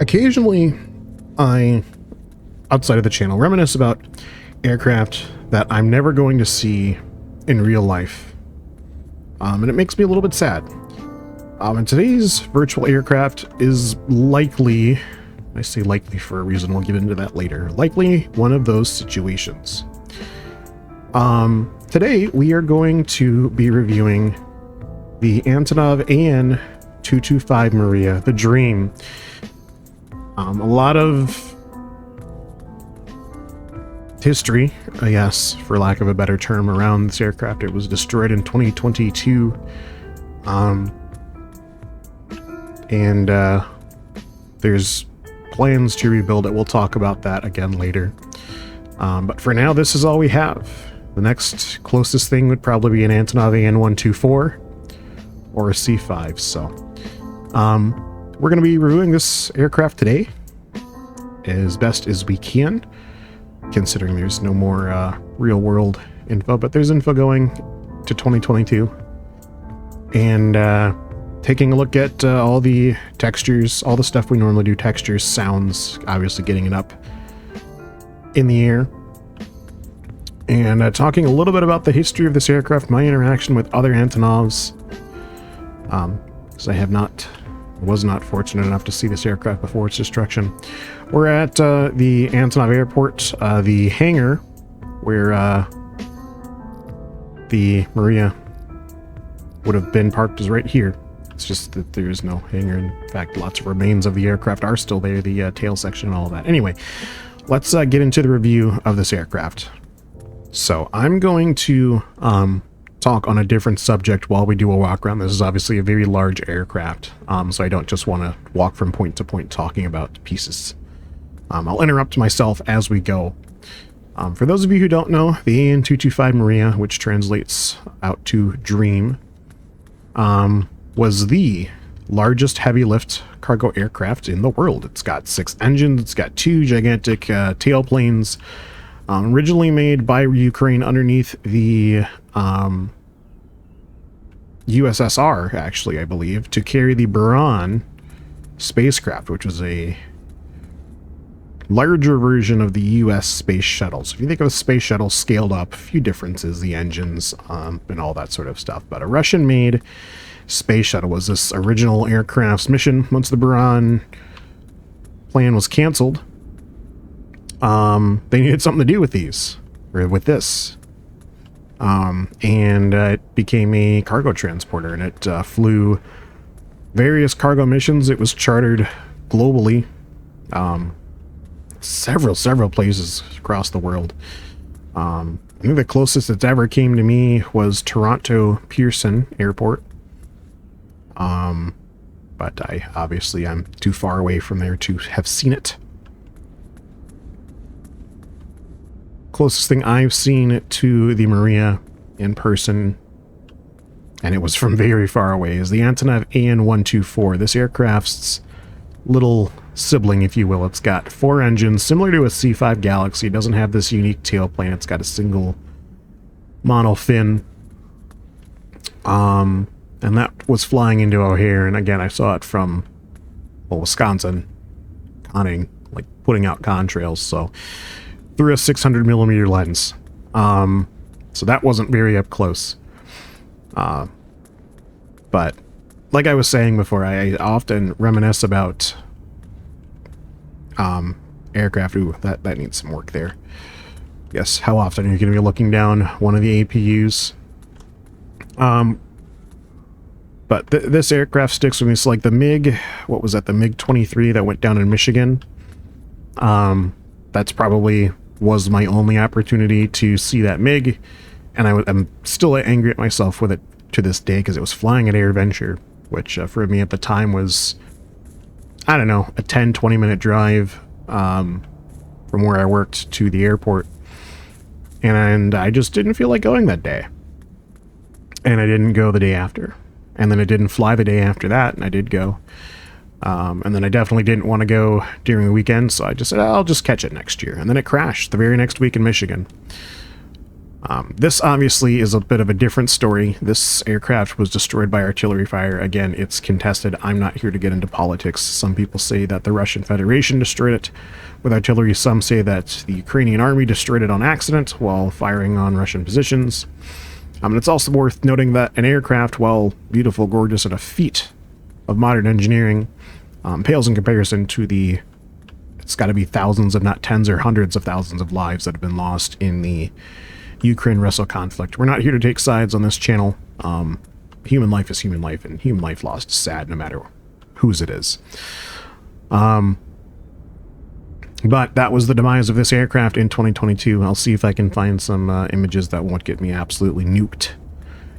Occasionally, I, outside of the channel, reminisce about aircraft that I'm never going to see in real life. And it makes me a little bit sad. And today's virtual aircraft is likely, I say likely for a reason, we'll get into that later, likely one of those situations. Today we are going to be reviewing the Antonov AN225 Maria, the Dream. A lot of history, I guess, for lack of a better term, around this aircraft. It was destroyed in 2022. There's plans to rebuild it. We'll talk about that again later. But for now, this is all we have. The next closest thing would probably be an Antonov AN124 or a C5. So, we're going to be reviewing this aircraft today as best as we can, considering there's no more real-world info, but there's info going to 2022. And taking a look at all the textures, all the stuff we normally do, textures, sounds, obviously getting it up in the air. And talking a little bit about the history of this aircraft, my interaction with other Antonovs, because I was not fortunate enough to see this aircraft before its destruction. We're at the Antonov Airport. The hangar where the Maria would have been parked is right here. It's just that there's no hangar. In fact, lots of remains of the aircraft are still there, the tail section and all that. Anyway, let's get into the review of this aircraft. So I'm going to talk on a different subject while we do a walk around. This is obviously a very large aircraft, so I don't just want to walk from point to point talking about pieces. I'll interrupt myself as we go. For those of you who don't know, the AN225 Maria, which translates out to Dream, was the largest heavy lift cargo aircraft in the world. It's got 6 engines, it's got 2 gigantic tailplanes, originally made by Ukraine underneath the USSR, actually, I believe, to carry the Buran spacecraft, which was a larger version of the US space shuttle. So if you think of a space shuttle scaled up, a few differences, the engines, and all that sort of stuff. But a Russian-made space shuttle was this original aircraft's mission. Once the Buran plan was canceled, they needed something to do with these, or with this. And it became a cargo transporter, and it flew various cargo missions. It was chartered globally, several places across the world. I think the closest it's ever came to me was Toronto Pearson Airport. But I'm too far away from there to have seen it. Closest thing I've seen to the Maria in person, and it was from very far away, is the Antonov AN124. This aircraft's little sibling, if you will. It's got 4 engines, similar to a C5 Galaxy. It doesn't have this unique tailplane. It's got a single monofin. And that was flying into O'Hare, and again, I saw it from, well, Wisconsin, conning, like putting out contrails, so through a 600mm lens. So that wasn't very up close. But like I was saying before, I often reminisce about aircraft. Ooh, that needs some work there. Yes, how often are you going to be looking down one of the APUs? But this aircraft sticks with me. It's like the MiG, what was that, the MiG-23 that went down in Michigan? That's probably was my only opportunity to see that MiG, and I'm still angry at myself with it to this day, because it was flying at AirVenture, which for me at the time was, I don't know, a 10-20 minute drive from where I worked to the airport, and I just didn't feel like going that day, and I didn't go the day after. And then it didn't fly the day after that, and I did go. And then I definitely didn't want to go during the weekend, so I just said, I'll just catch it next year. And then it crashed the very next week in Michigan. This obviously is a bit of a different story. This aircraft was destroyed by artillery fire. Again, it's contested. I'm not here to get into politics. Some people say that the Russian Federation destroyed it with artillery. Some say that the Ukrainian army destroyed it on accident while firing on Russian positions. And it's also worth noting that an aircraft, while beautiful, gorgeous, and a feat of modern engineering, pales in comparison to the... It's got to be thousands, if not tens or hundreds of thousands of lives that have been lost in the Ukraine-Russia conflict. We're not here to take sides on this channel. Human life is human life, and human life lost is sad no matter whose it is. But that was the demise of this aircraft in 2022. I'll see if I can find some images that won't get me absolutely nuked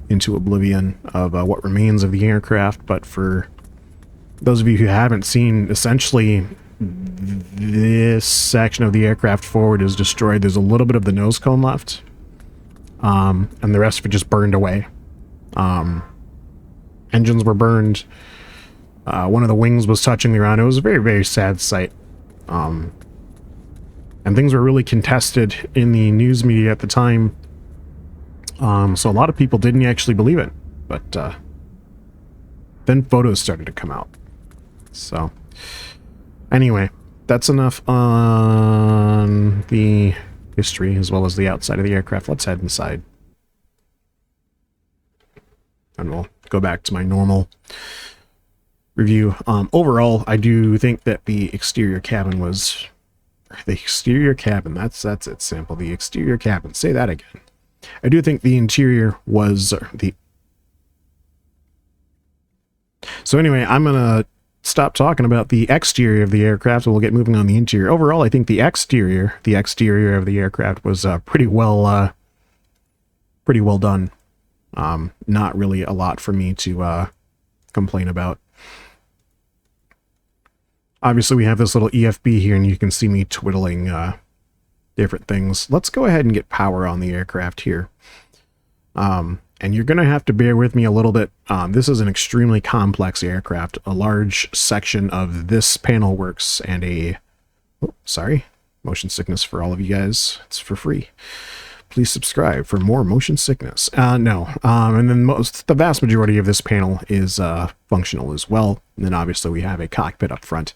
into oblivion of what remains of the aircraft. But for those of you who haven't seen, essentially this section of the aircraft forward is destroyed. There's a little bit of the nose cone left. And the rest of it just burned away. Engines were burned. One of the wings was touching the ground. It was a very, very sad sight. And things were really contested in the news media at the time. So a lot of people didn't actually believe it. But then photos started to come out. So anyway, that's enough on the history as well as the outside of the aircraft. Let's head inside. And we'll go back to my normal review. Overall, I do think that the exterior cabin was... The exterior cabin, that's it, Sample. The exterior cabin. Say that again. I do think the interior was the... So anyway, I'm going to stop talking about the exterior of the aircraft and we'll get moving on the interior. Overall, I think the exterior of the aircraft was pretty well done. Not really a lot for me to complain about. Obviously, we have this little EFB here, and you can see me twiddling different things. Let's go ahead and get power on the aircraft here. And you're going to have to bear with me a little bit. This is an extremely complex aircraft. A large section of this panel works, and a... Oh, sorry. Motion sickness for all of you guys. It's for free. Please subscribe for more motion sickness. No. And then the vast majority of this panel is functional as well. And then obviously we have a cockpit up front.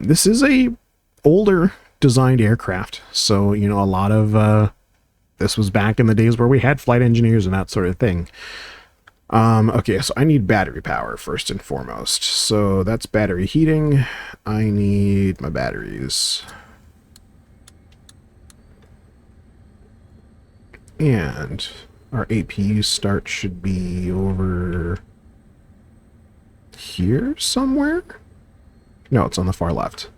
This is a older designed aircraft. So, you know, a lot of... This was back in the days where we had flight engineers and that sort of thing. Okay, so I need battery power first and foremost. So that's battery heating. I need my batteries. And our APU start should be over here somewhere? No, it's on the far left.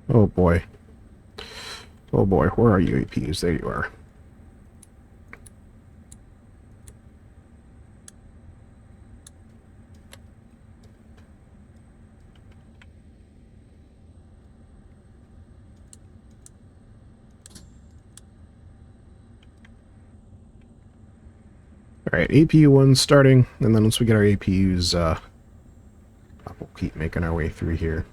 Oh boy. Oh boy, where are you, APUs? There you are. Alright, APU 1 starting, and then once we get our APUs, we'll keep making our way through here.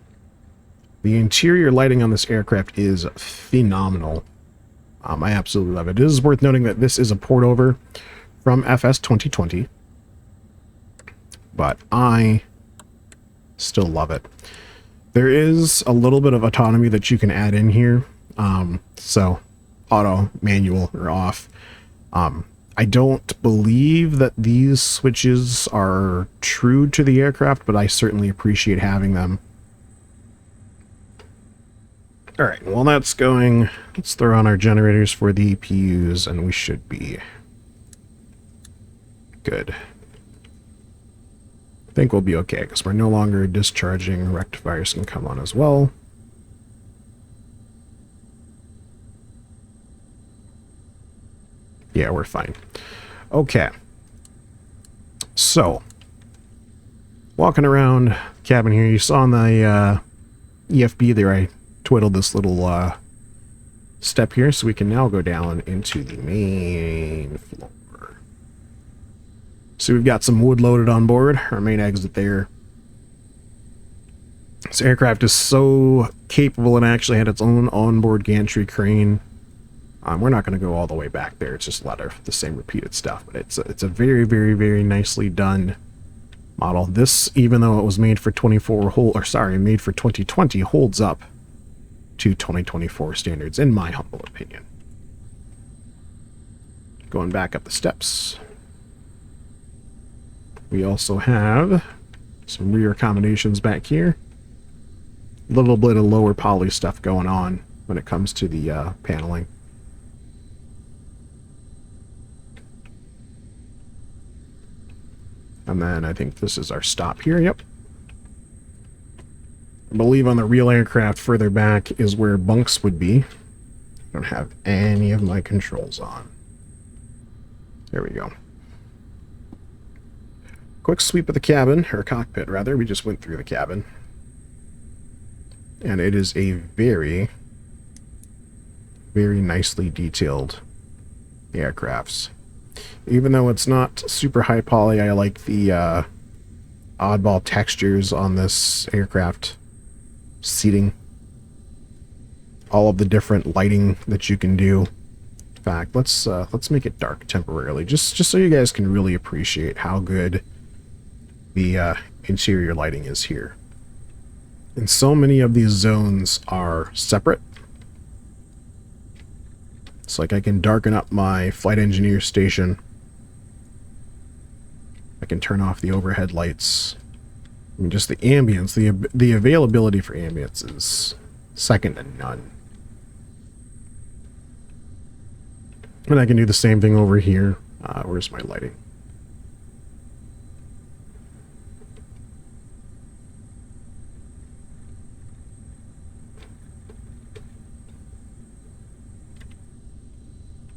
The interior lighting on this aircraft is phenomenal. I absolutely love it. It is worth noting that this is a port over from FS2020, but I still love it. There is a little bit of autonomy that you can add in here. So auto, manual, or off. I don't believe that these switches are true to the aircraft, but I certainly appreciate having them. Alright, while that's going, let's throw on our generators for the EPUs, and we should be good. I think we'll be okay, because we're no longer discharging. Rectifiers can come on as well. Yeah, we're fine. Okay. So, walking around the cabin here, you saw in the EFB there, I twiddled this little step here, so we can now go down into the main floor. So we've got some wood loaded on board, our main exit there. This aircraft is so capable and actually had its own onboard gantry crane. We're not going to go all the way back there. It's just a lot of the same repeated stuff, but it's a very, very, very nicely done model. This, even though it was made for made for 2020, holds up to 2024 standards, in my humble opinion. Going back up the steps, we also have some rear accommodations back here. A little bit of lower poly stuff going on when it comes to the paneling. And then I think this is our stop here. Yep. I believe on the real aircraft further back is where bunks would be. I don't have any of my controls on. There we go. Quick sweep of the cabin, or cockpit rather. We just went through the cabin. And it is a very, very nicely detailed aircrafts. Even though it's not super high poly, I like the oddball textures on this aircraft seating. All of the different lighting that you can do. In fact, let's make it dark temporarily, just so you guys can really appreciate how good the interior lighting is here. And so many of these zones are separate. It's like I can darken up my flight engineer station. I can turn off the overhead lights. I mean, just the ambience, the availability for ambience is second to none. And I can do the same thing over here. Where's my lighting?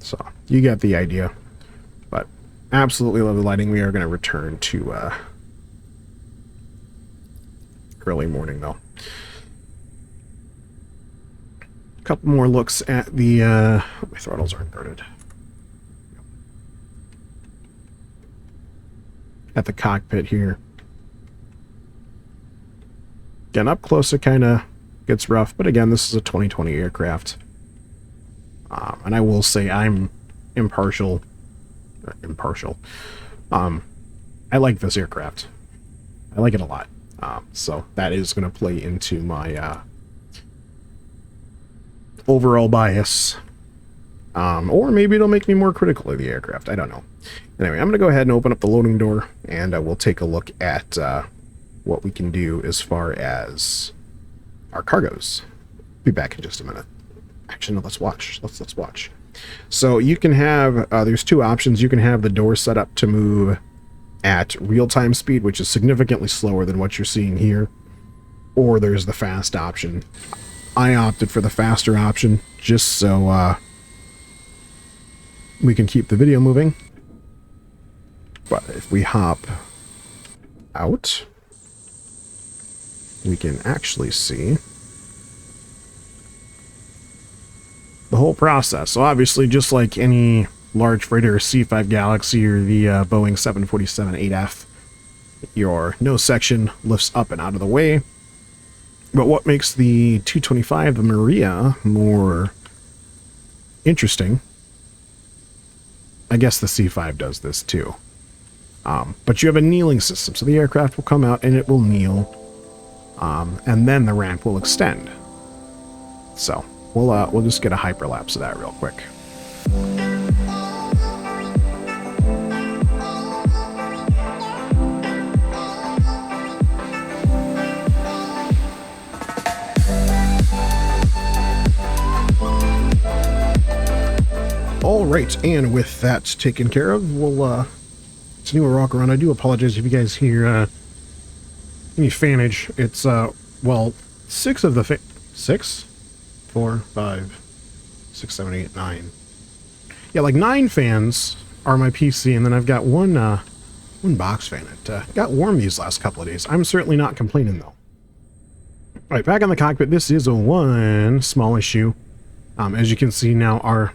So, you get the idea. But, absolutely love the lighting. We are going to return to early morning, though. A couple more looks at the... my throttles aren't inverted. At the cockpit here. Again, up close it kind of gets rough, but again, this is a 2020 aircraft. And I will say I'm impartial. I like this aircraft. I like it a lot. So that is going to play into my overall bias. Or maybe it'll make me more critical of the aircraft. I don't know. Anyway, I'm going to go ahead and open up the loading door, and we'll take a look at what we can do as far as our cargoes. Be back in just a minute. Actually, no, let's watch. Let's watch. So you can have, there's two options. You can have the door set up to move at real-time speed, which is significantly slower than what you're seeing here. Or there's the fast option. I opted for the faster option, just so we can keep the video moving. But if we hop out, we can actually see the whole process. So obviously, just like any large freighter or C5 Galaxy or the Boeing 747-8F, your nose section lifts up and out of the way. But what makes the 225, the Maria, more interesting, I guess the C5 does this too. But you have a kneeling system, so the aircraft will come out and it will kneel, and then the ramp will extend. So we'll just get a hyperlapse of that real quick. All right, and with that taken care of, we'll continue a walk around. I do apologize if you guys hear any fanage. It's well, 6 of the 6, 4, 5, 6, 7, 8, 9. Yeah, like 9 fans are my PC, and then I've got one box fan. It got warm these last couple of days. I'm certainly not complaining though. All right, back on the cockpit. This is one small issue. As you can see now, our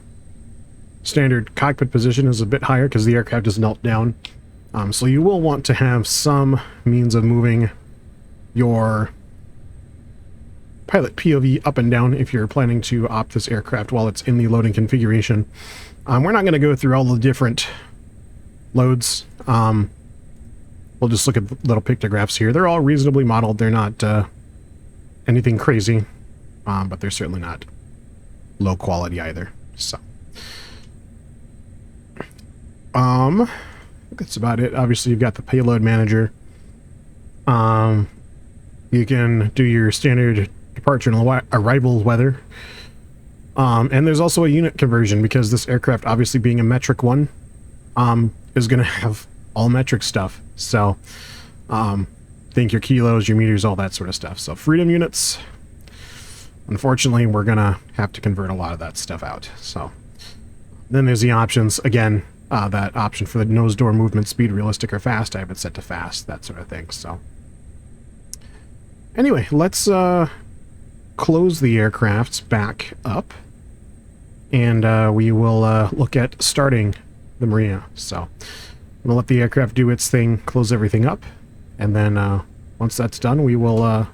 standard cockpit position is a bit higher because the aircraft is knelt down. So you will want to have some means of moving your pilot POV up and down if you're planning to opt this aircraft while it's in the loading configuration. We're not going to go through all the different loads. We'll just look at little pictographs here. They're all reasonably modeled. They're not anything crazy, but they're certainly not low quality either. So, that's about it. Obviously, you've got the payload manager. You can do your standard departure and arrival weather. And there's also a unit conversion, because this aircraft, obviously being a metric one, is going to have all metric stuff. So, think your kilos, your meters, all that sort of stuff. So, freedom units, unfortunately, we're going to have to convert a lot of that stuff out. So, then there's the options. Again, that option for the nose door movement speed, realistic or fast. I have it set to fast, that sort of thing. So, anyway, let's close the aircrafts back up, and we will look at starting the Maria. So, I'm going to let the aircraft do its thing, close everything up, and then once that's done, we will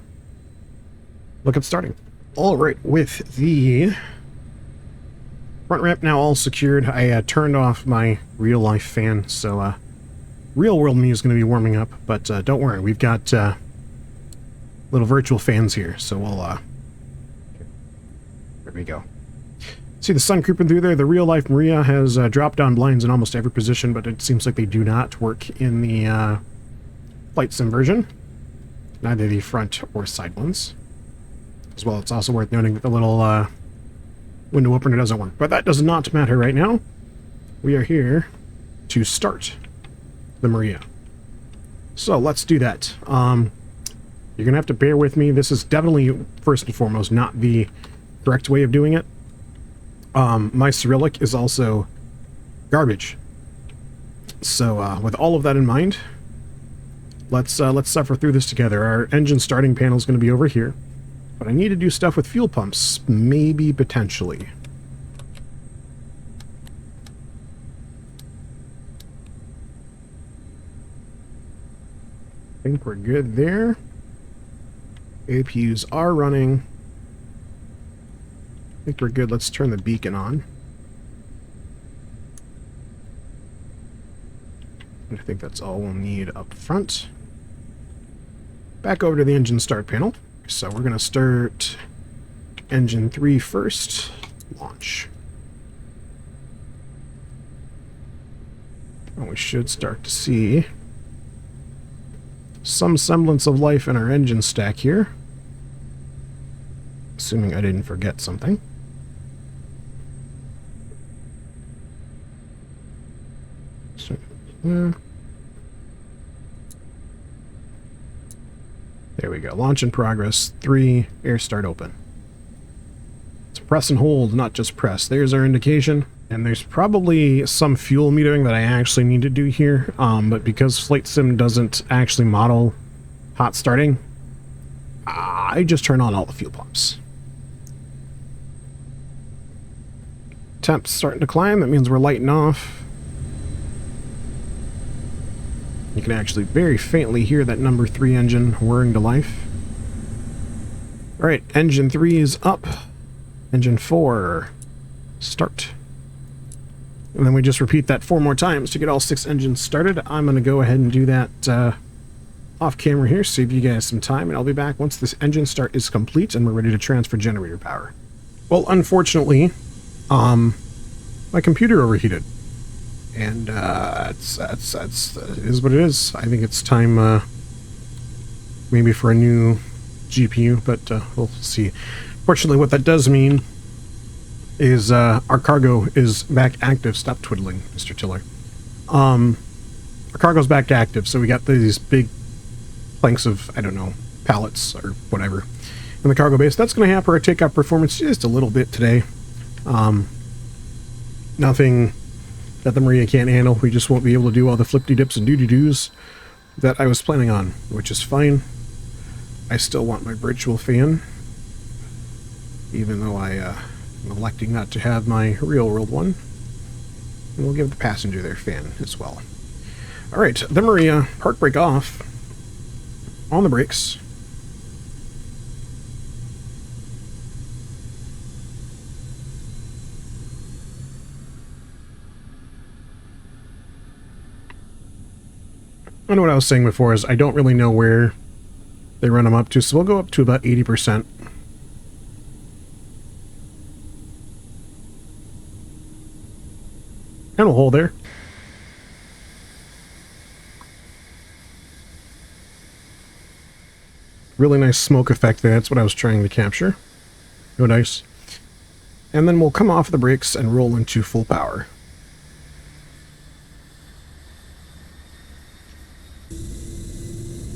look at starting. All right, with the front ramp now all secured, I turned off my real-life fan, so real-world me is going to be warming up, but don't worry, we've got little virtual fans here, so we'll there we go. See the sun creeping through there? The real-life Maria has drop-down blinds in almost every position, but it seems like they do not work in the flight sim version. Neither the front or side ones. As well, it's also worth noting that the little window opener doesn't work, but that does not matter right now. We are here to start the Maria. So let's do that. You're going to have to bear with me. This is definitely, first and foremost, not the correct way of doing it. My Cyrillic is also garbage. So with all of that in mind, let's suffer through this together. Our engine starting panel is going to be over here, but I need to do stuff with fuel pumps, maybe, potentially. I think we're good there. APUs are running. I think we're good. Let's turn the beacon on. I think that's all we'll need up front. Back over to the engine start panel. So we're going to start engine 3 first. Launch. And we should start to see some semblance of life in our engine stack here. Assuming I didn't forget something. So, there we go. Launch in progress. 3. Air start open. It's press and hold, not just press. There's our indication. And there's probably some fuel metering that I actually need to do here. But because Flight Sim doesn't actually model hot starting, I just turn on all the fuel pumps. Temps starting to climb. That means we're lighting off. You can actually very faintly hear that number 3 engine whirring to life. Alright, engine 3 is up. Engine 4, start. And then we just repeat that 4 more times to get all 6 engines started. I'm going to go ahead and do that off camera here, save you guys some time, and I'll be back once this engine start is complete and we're ready to transfer generator power. Well, unfortunately, my computer overheated. And it is what it is. I think it's time maybe for a new GPU, but we'll see. Fortunately, what that does mean is our cargo is back active. Stop twiddling, Mr. Tiller. Our cargo's back active, so we got these big planks of, I don't know, pallets or whatever in the cargo base. That's going to hamper our takeoff performance just a little bit today. Nothing that the Maria can't handle. We just won't be able to do all the flippity-dips and doo-doo-doos that I was planning on, which is fine. I still want my virtual fan, even though I am electing not to have my real-world one. And we'll give the passenger their fan as well. Alright, the Maria, park brake off, on the brakes. I know what I was saying before is I don't really know where they run them up to, so we'll go up to about 80%. And we'll hold there. Really nice smoke effect there. That's what I was trying to capture. Oh, nice. And then we'll come off the brakes and roll into full power.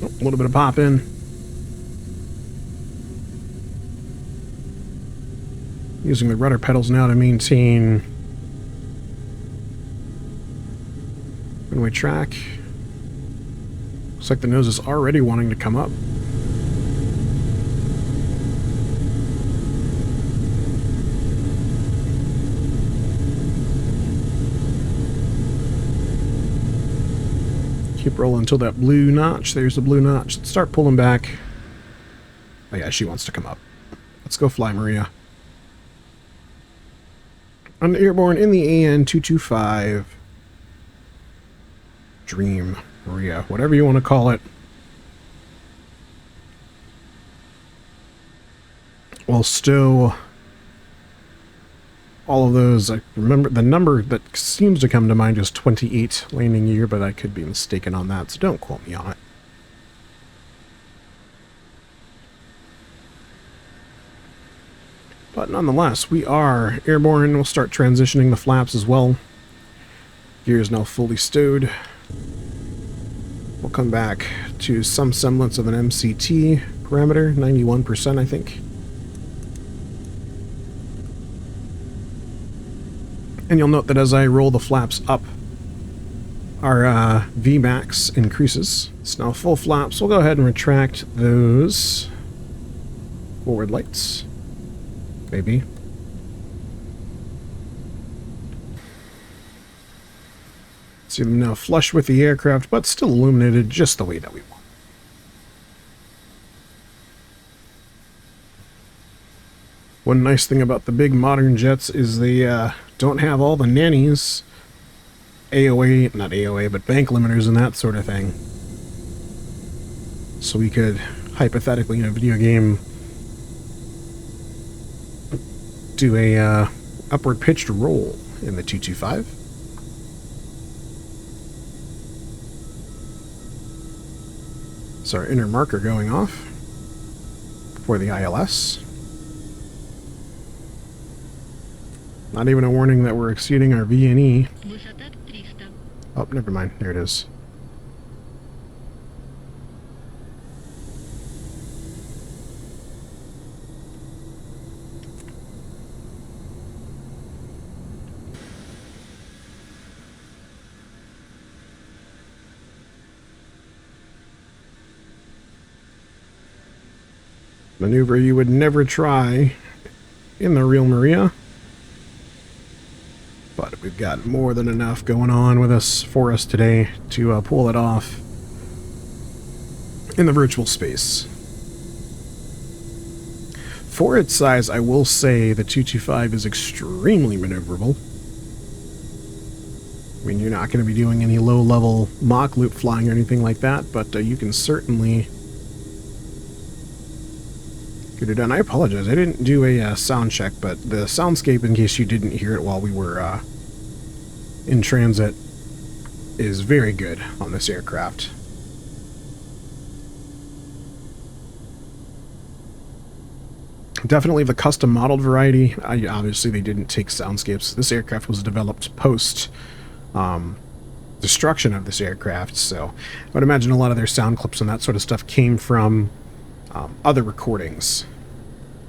Oh, a little bit of pop in. Using the rudder pedals now to maintain runway track. Looks like the nose is already wanting to come up. Keep rolling until that blue notch. There's the blue notch. Let's start pulling back. Oh yeah, she wants to come up. Let's go fly, Maria. On airborne in the AN225. Dream, Maria, whatever you want to call it. We'll stow all of those. I remember the number that seems to come to mind is 28 landing gear, but I could be mistaken on that, so don't quote me on it. But nonetheless, we are airborne. We'll start transitioning the flaps as well. Gear is now fully stowed. We'll come back to some semblance of an MCT parameter, 91% I think. And you'll note that as I roll the flaps up, our Vmax increases. It's now full flaps. We'll go ahead and retract those forward lights. Maybe. See them now flush with the aircraft, but still illuminated just the way that we want. One nice thing about the big modern jets is they don't have all the nannies, AOA, not AOA, but bank limiters and that sort of thing. So we could, hypothetically, in a video game, do a upward pitched roll in the 225. So our inner marker going off for the ILS. Not even a warning that we're exceeding our VNE. Oh, never mind. There it is. Maneuver you would never try in the real Maria. But we've got more than enough going on with us for us today to pull it off in the virtual space. For its size, I will say the 225 is extremely maneuverable. I mean, you're not going to be doing any low-level mock loop flying or anything like that, but you can certainly get it done. I apologize, I didn't do a sound check, but the soundscape, in case you didn't hear it while we were in transit, is very good on this aircraft. Definitely the custom modeled variety. Obviously they didn't take soundscapes. This aircraft was developed post destruction of this aircraft, so I would imagine a lot of their sound clips and that sort of stuff came from other recordings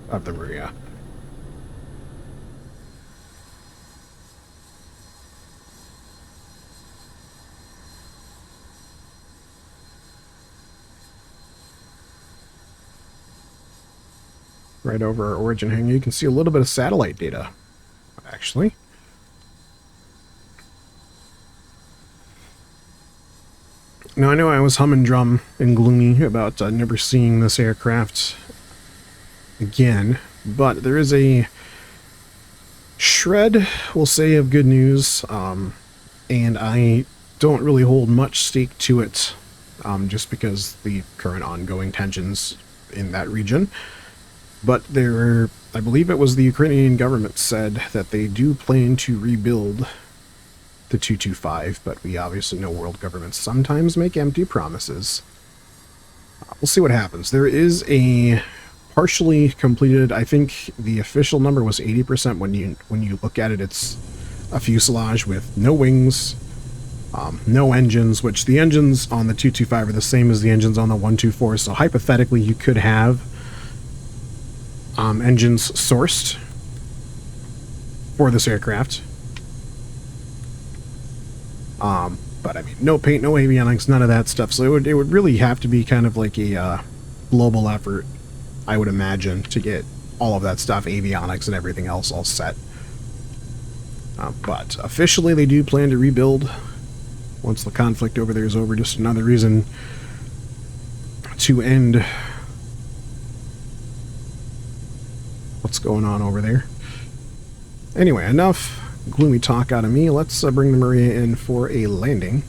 of the Maria. Right over our origin hangar, you can see a little bit of satellite data, actually. Now, I know I was hum and drum and gloomy about never seeing this aircraft again, but there is a shred, we'll say, of good news, and I don't really hold much stake to it just because the current ongoing tensions in that region. But there, I believe it was the Ukrainian government said that they do plan to rebuild the 225, but we obviously know world governments sometimes make empty promises. We'll see what happens. There is a partially completed, I think the official number was 80%. When you look at it, it's a fuselage with no wings, no engines, which the engines on the 225 are the same as the engines on the 124. So hypothetically, you could have engines sourced for this aircraft. But I mean, no paint, no avionics, none of that stuff. So it would really have to be kind of like a global effort, I would imagine, to get all of that stuff, avionics and everything else, all set. But officially, they do plan to rebuild once the conflict over there is over. Just another reason to end what's going on over there. Anyway, enough gloomy talk out of me. Let's bring the Maria in for a landing.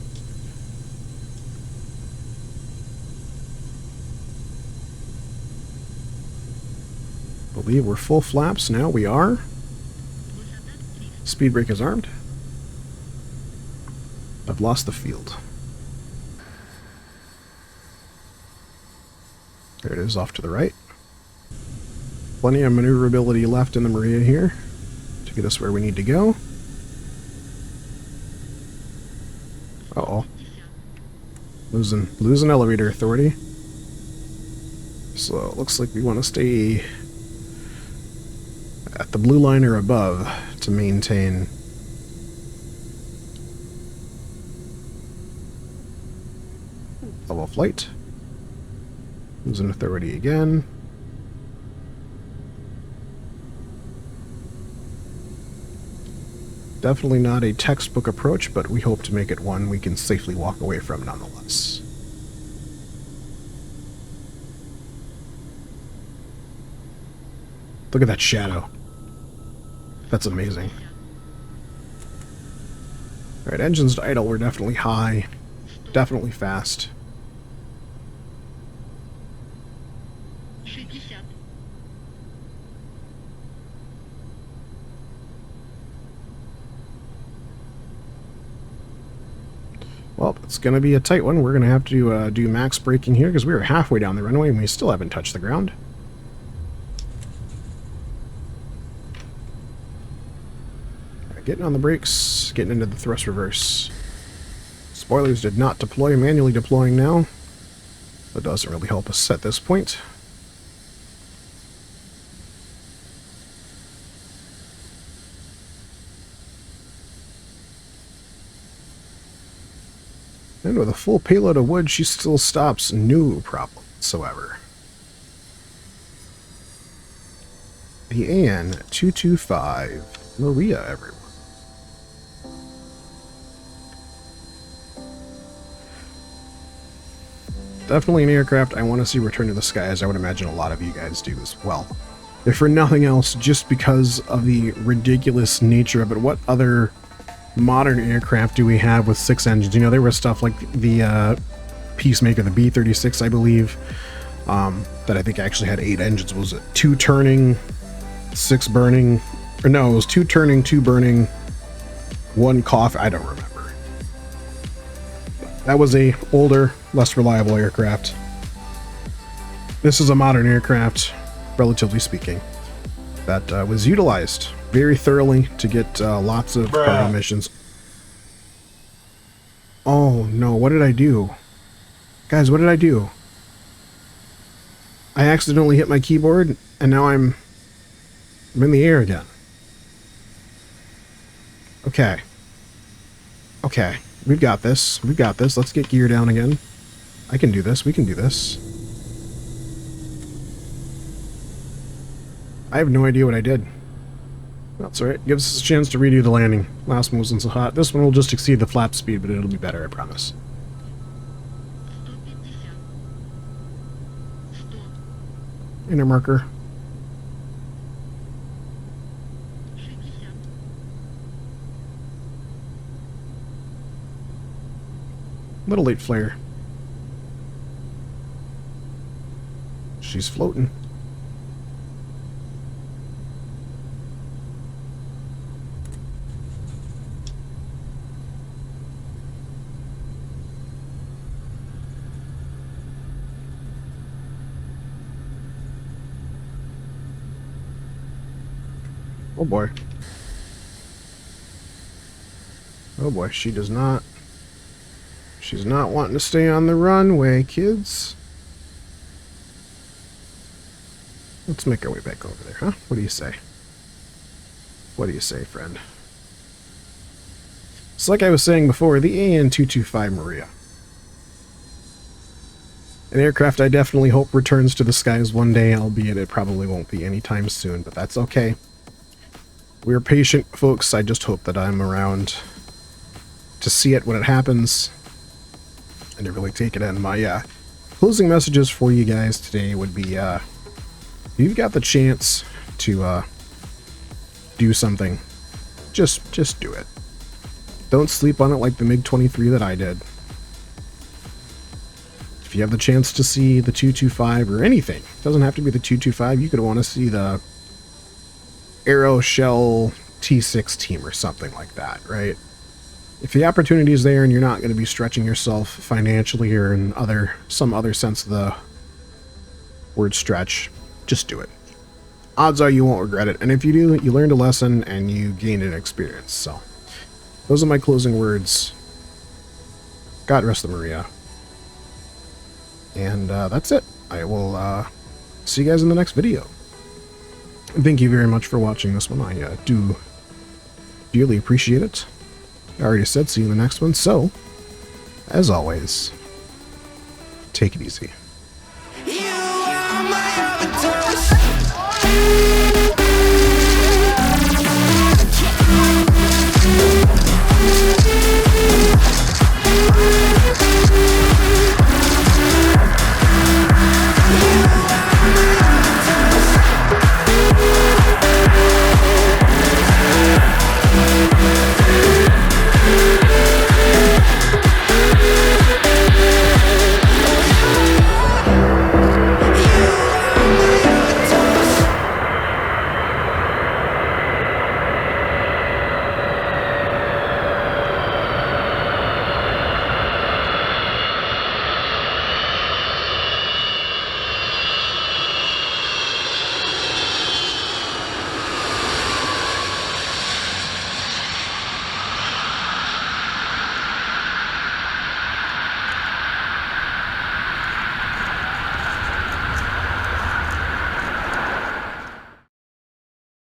I believe we're full flaps now. We are. Speed brake is armed. I've lost the field. There it is, off to the right. Plenty of maneuverability left in the Maria here to get us where we need to go. Uh-oh. Losing elevator authority. So it looks like we want to stay at the blue line or above to maintain level of flight. Losing authority again. Definitely not a textbook approach, but we hope to make it one we can safely walk away from nonetheless. Look at that shadow. That's amazing. Alright, engines to idle were definitely high. Definitely fast. Well, it's going to be a tight one. We're going to have to do max braking here because we are halfway down the runway and we still haven't touched the ground. Right, getting on the brakes, getting into the thrust reverse. Spoilers did not deploy, manually deploying now. That doesn't really help us at this point. And with a full payload of wood, she still stops. No problem whatsoever. The AN225 Maria, everyone. Definitely an aircraft I want to see return to the skies. I would imagine a lot of you guys do as well. If for nothing else, just because of the ridiculous nature of it. What other modern aircraft do we have with 6 engines? You know, there was stuff like the Peacemaker, the B-36, I believe, that I think actually had 8 engines. Was it 2 turning, 6 burning? Or no, it was 2 turning, 2 burning, 1 cough. I don't remember. That was a older, less reliable aircraft. This is a modern aircraft, relatively speaking, that was utilized very thoroughly to get lots of cargo missions. Oh no, what did I do? Guys, what did I do? I accidentally hit my keyboard and now I'm in the air again. Okay. Okay, we've got this. We've got this. Let's get gear down again. I can do this. We can do this. I have no idea what I did. That's alright. Gives us a chance to redo the landing. Last one wasn't so hot. This one will just exceed the flap speed, but it'll be better, I promise. Inner marker. Little late flare. she's floating. Oh boy. Oh boy, she does not. She's not wanting to stay on the runway, kids. Let's make our way back over there, huh? What do you say? What do you say, friend? It's like I was saying before, the AN225 Maria. An aircraft I definitely hope returns to the skies one day, albeit it probably won't be anytime soon, but that's okay. We're patient, folks. I just hope that I'm around to see it when it happens and to really take it in. My closing messages for you guys today would be, if you've got the chance to do something, just do it. Don't sleep on it like the MiG-23 that I did. If you have the chance to see the 225 or anything, it doesn't have to be the 225, you could want to see the Aero Shell T6 team or something like that, right? If the opportunity is there and you're not going to be stretching yourself financially or in some other sense of the word stretch, just do it. Odds are you won't regret it, and if you do, you learned a lesson and you gained an experience. So those are my closing words. God rest the Maria. And that's it. I will see you guys in the next video. Thank you very much for watching this one. I do dearly appreciate it. I already said see you in the next one, so, as always, take it easy. You are my avatar.